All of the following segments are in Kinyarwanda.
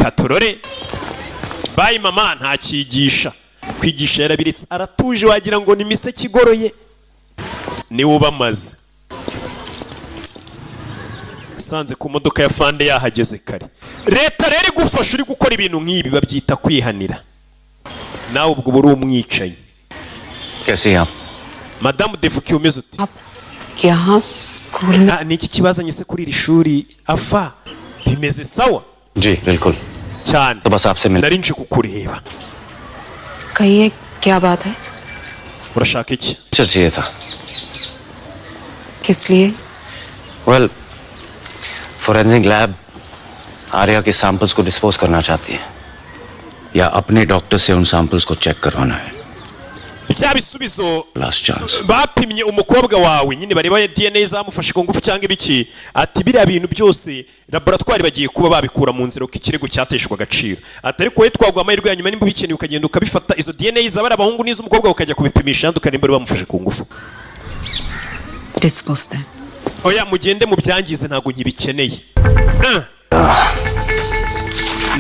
katorore bayi mama ntakigisha kwigisha yarabiretse aratuje wagira ngo ni miseke igoroye niwe ubamaze sanze ku modoka ya fande yahageze kare leta rero igufasha uri gukora ibintu nk'ibi babyita kwihanira nawe ubwo buri umwicaye कैसे हैं आप Madame Devuki umeze uti यहाँ स्कूल में ni iki kibazanye se kuri iri shuri ava bimeze sawa जी बिल्कुल cyane तो बस आपसे मिल nari nje kukureba कहिए क्या बात है urashaka iki चाहिए था किस लिए वेल फोरेंसिक लैब आर्या के सैंपल्स को डिस्पोज करना चाहती है या अपने डॉक्टर से उन सैंपल्स को चेक करवाना है bya bisubizo last chance bapimye umukobwa wawe nyine bareba DNA zamufashe ku ngufu cyangwa ibiki ati biriya bintu byose laboratoire bagiye kuba babikura mu nzira uko ikirego cyateshwa agaciro atari ko twagwa amahirwe ya nyuma nimba bikeneye ukagenda ukabifata izo DNA z'abari abahungu n'iz'umukobwa ukajya kubipimisha kandi ukaremba bamufashe ku ngufu dispose है oya mugende mu byangize ntago nkibikeneye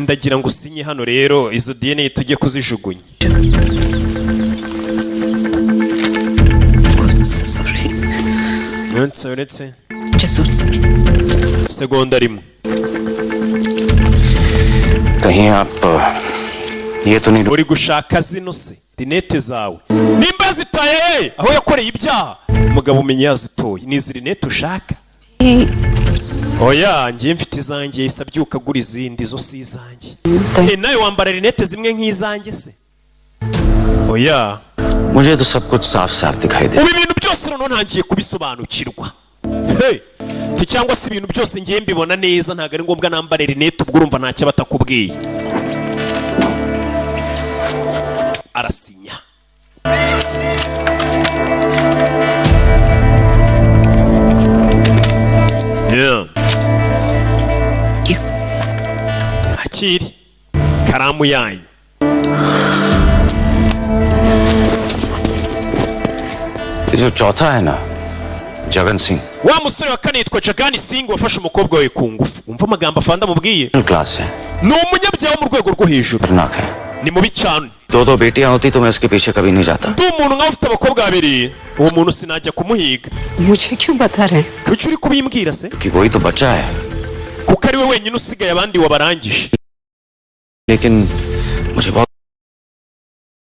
ndagira ngo usinye hano rero izo DNA tujye kuzijugunya sorry uretse Jasur से segonda rimwe कहीं आप ये तो नहीं uri gushaka zino se rinete zawe nimba zitaye aho yakoreye ibyaha umugabo umenye yazitoye ni izi rinete ushaka oya ngiye mfite izanjye yahise abyuka agura izindi zo si izanjye nawe wambara rinete zimwe nk'izanjye se oya मुझे तो सब कुछ साफ साफ दिखाई दे ubu ibintu byose noneho ntangiye kubisobanukirwa cyangwa se ibintu byose ngiye mbibona neza ntabwo ari ngombwa nambare rinete ubwo urumva ntacyo batakubwiye arasinya akiri karamu yanyu जो चौथा है ना जगन Singh wa musore wa kane yitwa Jagani Singh wafashe umukobwa we ku ngufu umva amagambo afanda mubwiye class है ni umunyabyaha wo mu rwego rwo hejuru खतरनाक है ni mubi cyane दो बेटियां होती तो मैं उसके पीछे कभी नहीं जाता ndi umuntu nkaho ufite abakobwa babiri uwo muntu sinajya kumuhiga मुझे क्यों बता रहे हैं kuki uri kubimbwira se कि वही तो बच्चा है kuko ari we wenyine usigaye abandi wabarangije लेकिन मुझे बहुत